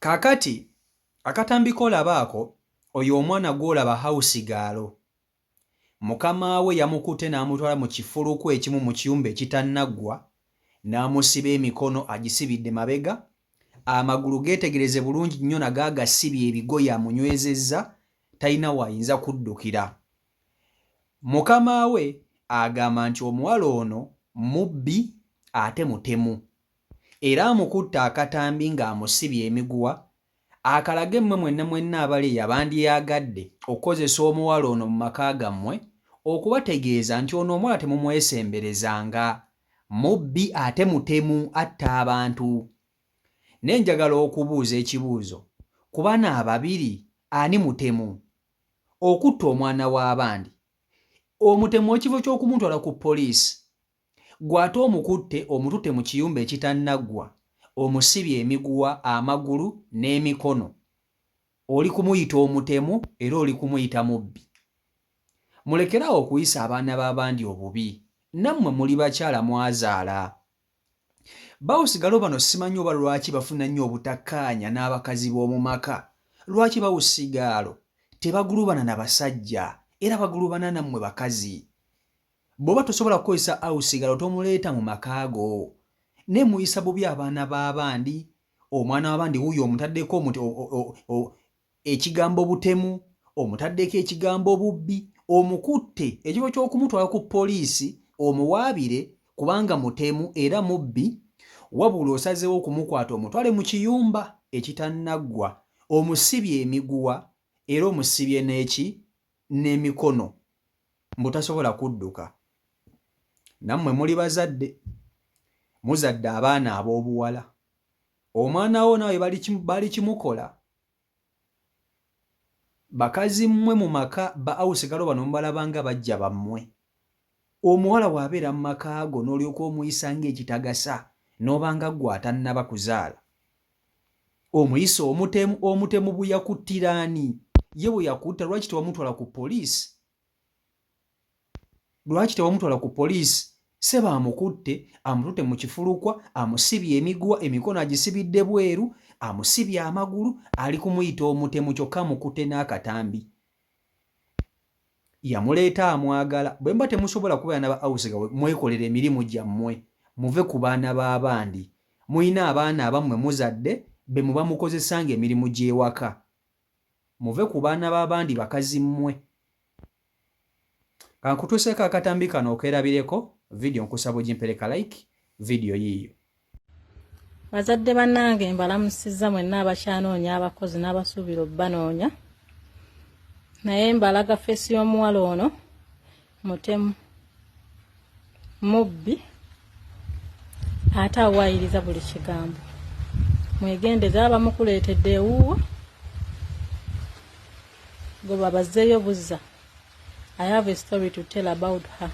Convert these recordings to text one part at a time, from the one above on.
Kaakati akatambi k'olabaako oyo omwana gw'olaba house girl. Mukama we yamukutte n'amutwala mu kifuluku ekimu mu kiyumba ekitannaggwa n'amusiba emikono agisibidde mabega, amagulu geetegereze bulungi nnyo nago agasibye ebigoye amunywezezza, talina wayinza kuddukira. Mukama we agamba nti omuwala ono mubbi ate mutemu, era amukutte akatambi ng'amusibye emiguwa, akalage mmwe mwenna abali yabandyagadde okukozesa omuwala ono mu maka gammwe okubategeeza nti ono omuwala temumwesemberezanga, mubbi ate mutemu, atta abantu. Nenjagala okubuuza ekibuuzo, ku bano ababiri ani mutemu? Okutta omwana w'abandi, omutemu ekifo ky'okumutwala ku poliisi, gw'ate omukutte omututte mu kiyumba ekitannaggwa, omusibye emiguwa, amagulu n'emikono, oli kumuyita omutemu era oli kumuyita mubbi. Mulekerawo okuyisa abaana b'abandi obubi, nammwe muli bakyala mwazaala. Bawusigalo bano simanyi oba lwaki bafuna nnyo obutakkaanya n'abakazi b'omu maka. Lwaki bawusigalo tebagulubana na basajja era bagulubana nammwe bakazi? Bw'oba tosobola kukozesa awusigalo tomuleeta mu maka go, ne muyisa bubi abaana b'abandi. Omwana w'abandi wuuyo omutaddeko ekigambo butemu, omutaddeko ekigambo bubbi, omukutte ekifo ky'okumutwala ku poliisi omuwaabire kubanga mutemu era mubbi, wabula osazeewo okumukwata omutwale mu kiyumba ekitannaggwa, omusibye emiguwa era omusibye n'emikono, mbutasobola kudduka. Nammwe muli bazadde, muzadde abaana ab'obuwala, omwana wo nawe bali kimukola. Bakazi mmwe mu maka ba awusigalo bano mubalabanga bajja bammwe. Omuwala bw'abeera mu maka go n'olyoka omuyisa ng'ekitagasa n'obanga ggwe atannaba kuzaala, omuyisa omutemu. Omutemu bwe yakuttira ani? Ye bwe yakutta lwaki tewamutwala ku poliisi? Lwaki tewamutwala ku poliisi? Ssebo amukutte, amututte mu kifulukwa, amusibye emiguwa, emikono agisibidde bweru, amusibye amagulu, ali kumuyita omutemu kyokka amukutte n'akatambi. Yamuleeta amwagala. Bwe mba temusobola kubeera n'aba awusigalo mwekolera emirimu gyammwe, muve ku baana b'abandi. Muyina abaana abammwe muzadde be muba mukozesanga emirimu gy'ewaka. Muve ku baana b'abandi bakazi mmwe. Kankutuuseeko akatambi kano okerabireko video nkusaba ogimpereka like video yiiyo. Bazadde bannange mbalamusizza mwenna abakyanoonya abakozi n'abasuubira obbanoonya, naye mbalaga feesi y'omuwala ono mutemu, mubbi ate awaayiriza buli kigambo. Mwegendeze abamukuleetedde ewuwo gwe babazzeeyo buzza. I have a story to tell about her.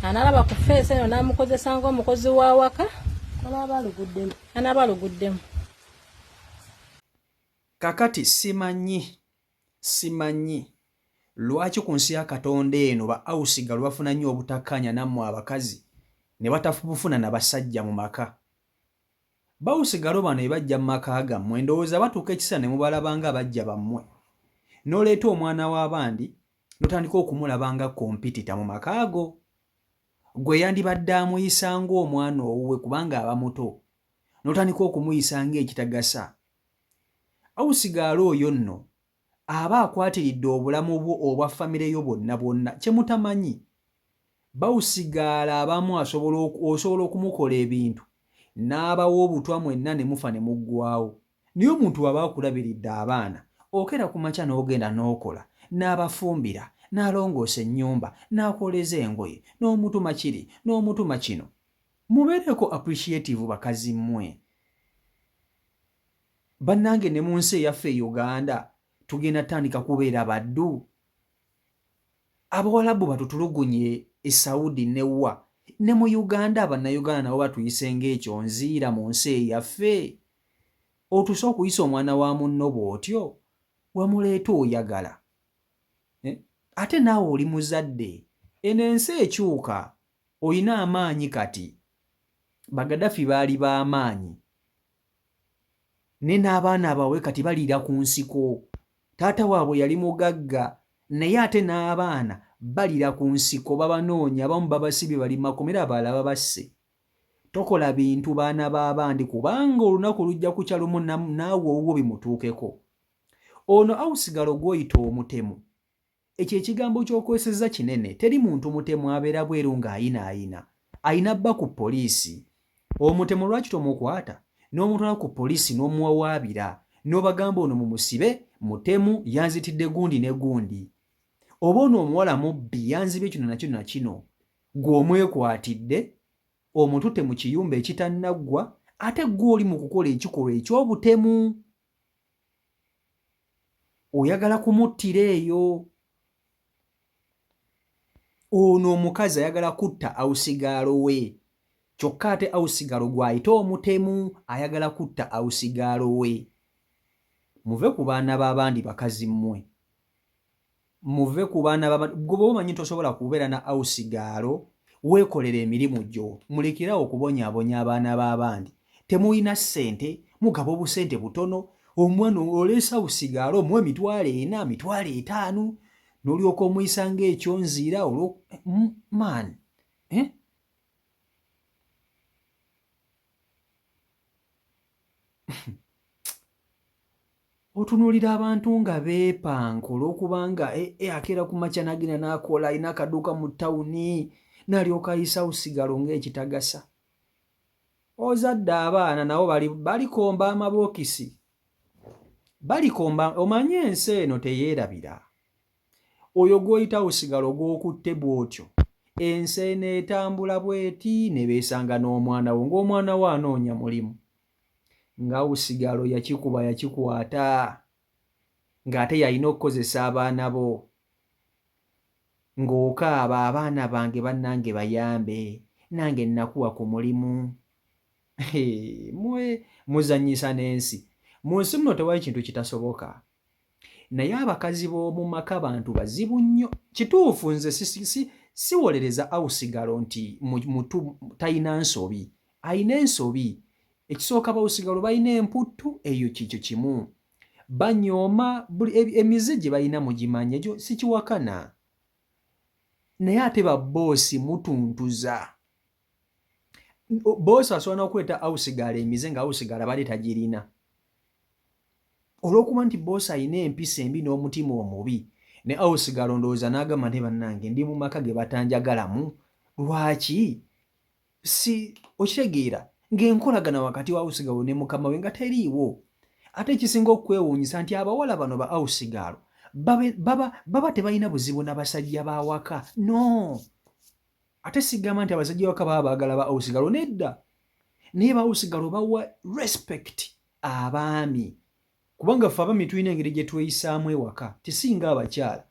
Analaba ku feesi eno n'amukozesa ng'omukozi w'awaka, anaaba aluguddemu. Kakati simanyi lwaki ku nsi ya Katonda eno ba awusigalo bafuna nnyo obutakkaanya nammwe abakazi ne batafubufuna na basajja mu maka. Bawusigalo bano ebajja mu maka gammwe ndowooza batuuka ekisa ne mubalabanga bajja bammwe, n'oleeta omwana w'abandi n'otandika okumulabanga kompitita mu maka go. Gwe yandibadde amuyisa ng'omwana owuwe kubanga aba muto, n'otandika okumuyisa ng'ekitagasa. Awusigalo oyo nno aba akwatiridde obulamu bwo obwa famire yo bwonna. Kye mutamanyi, bawusigalo abamu osobola okumukola ebintu n'abawa obutwa mwenna ne mufa ne muggwawo. Naye omuntu aba akulabiridde abaana, okera ku makya n'ogenda n'okola, n'abafumbira, n'alongoosa ennyumba, n'akoleza engoye, n'omutuma kiri, n'omutuma kino. Mubeereko appreciative bakazi mmwe. Bannange ne mu nsi eyaffe e Uganda tugenda tandika kubeera baddu. Abawalabu batutulugunye e Saudi ne wa, ne mu Uganda Abannayuganda nabo batuyise ng'ekyonziira mu nsi eyaffe. Otuuse okuyisa omwana wa munno bw'otyo, wamuleeta oyagala. Ate naawe oli muzadde, eno ensi ekyuka, olina amaanyi kati. Bagadafi baali b'amaanyi. ne n'abaana bawe kati baliira ku nsiko. Taata waabwe yali mugagga naye ate n'abaana balira ku nsiko babanoonya, abamu babasibye bali makomera, abalala babasse. Tokola bintu baana b'abandi kubanga olunaku lujja kukya lumu naawe owuwo bimutuukeko. Ono awusigalo gw'oyita omutemu, ekyo ekigambo ky'okozesezza kinene. Teri muntu mutemu abeera bweru ng'ayinaayina, ayina bba ku poliisi. Omutemu lwaki tomukwata n'omutwala ku poliisi n'omuwawaabira n'obagamba ono mumusibe, mutemu yanzitidde gundi ne gundi. Oba ono omuwala mubbi yanzibye kino nakino na kino, gw'omwekwatidde omututte mu kiyumba ekitannaggwa, ate gw'oli mu kukola ekikolwa eky'obutemu. Oyagala kumuttira eyo. Ono omukazi ayagala kutta awusigaalo we, kyokka ate awusigaalo gw'ayita omutemu ayagala kutta awusigaalo we. Muve ku baana b'abandi bakazi mmwe, muve ku baana b'abandi. Gwe omanyi tosobola kubeera na awusigaalo, weekolera emirimu gyo, mulekerawo okubonyaabonya abaana b'abandi. Temuyina ssente, mugaba obusente butono. Omwana oleesa awusigaalo omuwa emitwalo 4, emitwalo 5, n'olyoka omuyisa ng'ekyonziira man. Otunuulira abantu nga beepanka olw'okubanga akeera ku makya n'agenda n'akola, alina akaduuka mu ttawuni n'alyoka ayisa awusigalo ng'ekitagasa. Ozadde abaana nabo balikomba amabookisi, balikomba. Omanye ensi eno teyeerabira. Oyo gw'oyita awusigalo gw'okutte bw'otyo, ensi eno etambula bw'eti, ne beesanga n'omwana wo ng'omwana wo anoonya mulimu. Ng'awusigalo yakikuba yakikwata, ng'ate yalina okukozesa abaana bo, ng'okaaba, abaana bange bannange bayambe, nange nnakuwa ku mulimu. Mwe muzannyisa n'ensi. Mu nsi muno tewali kintu kitasoboka, naye abakazi b'omu maka bantu bazibu nnyo. Kituufu nze siwolereza awusigalo nti mutu talina nsobi, ayina ensobi. Ekisooka bawusigalo balina emputtu, eyo kikyo kimu. Banyooma emize gye balina mugimanya, egyo sikiwakana. Naye ate babboosi mutuntuza. Boosi asobola n'okuleeta awusigalo emize nga awusigalo abadde tagirina. Olw'okuba nti boosi alina empisa embi n'omutima omubi, ne awusigalo ndowooza n'agamba nti bannange ndi mu maka ge batanjagalamu. Lwaki? Okitegeera ng'enkolagana wakati wa awusigalo ne mukama we nga teriiwo. Ate ekisinga okwewuunyisa nti abawala bano ba awusigalo baba tebalina buzibu n'abasajja b'awaka. No, ate sigamba nti abasajja b'awaka baba baagala ba awusigalo, nedda. Naye ba awusigalo bawa respect abaami, kubanga ffe abaami tulina engeri gye tweyisaamu ewaka, tisinga abakyala.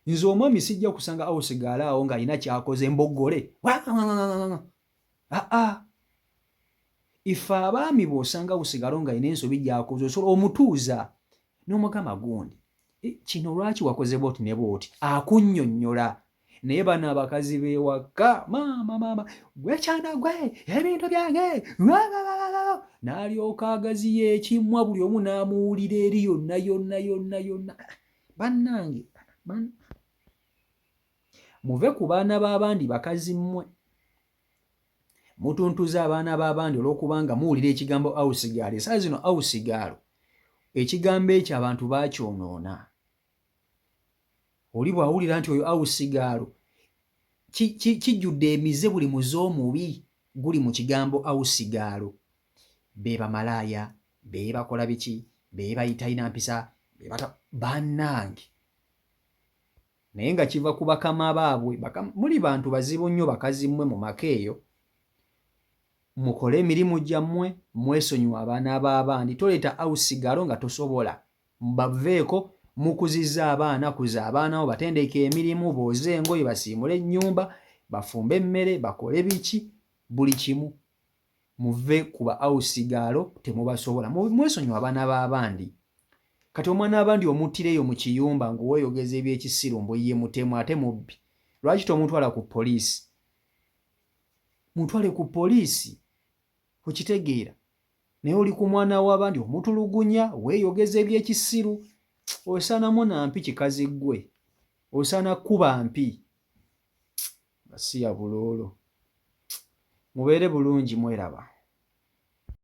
Nze omwami sijja kusanga awusigalo awo ng'alina kyakoze mbogole. Ife abaami bw'osanga awusigalo ng'alina ensobi gy'akoze, osobola omutuuza n'omugamba gundi, kino lwaki wakoze bw'oti ne bw'oti, akunnyonnyola. Naye bano abakazi b'ewaka, maama gwekyana gwe ebintu byange, n'alyoka agaziya ekimwa, buli omu n'amuwulira eri yonna. Bannange, muve ku baana b'abandi bakazi mmwe, mutuntuza abaana b'abandi olw'okubanga muwulira ekigambo awusigalo. Esaawa zino awusigalo ekigambo ekyo abantu baakyonoona. Oli bw'awulira nti oyo awusigalo, kijjudde emize, buli muze omubi guli mu kigambo awusigalo. Be bamalaaya, be bakola biki, be bayita ina mpisa, bannange. Naye nga kiva ku bakama baabwe. Muli bantu bazibu nnyo bakazi mmwe mu maka eyo. Mukole emirimu gyammwe, mwesonyiwa abaana b'abandi. Toleeta awusigalo nga tosobola. Baveeko, mukuzizza abaana, kuza abaana bo, batendeke emirimu, booze engoye, basiimule ennyumba, bafumbe emmere, bakole biki, buli kimu. Muve ku ba awusigalo, temubasobola. Mwesonyiwa abaana b'abandi. Kati omwana abandi omuttireyo mu kiyumba ng'oweeyogeza eby'ekisiru mbu ye mutemu ate mubbi. Lwaki tomutwala ku poliisi? Mutwale ku poliisi. Okitegeera. naye oli ku mwana w'abandi omutulugunya weeyogeza eby'ekisiru. Osaanamu na mpi kikazi ggwe, osaana kuba mpi. Nga si ya buloolo. Mubeere bulungi, mweraba.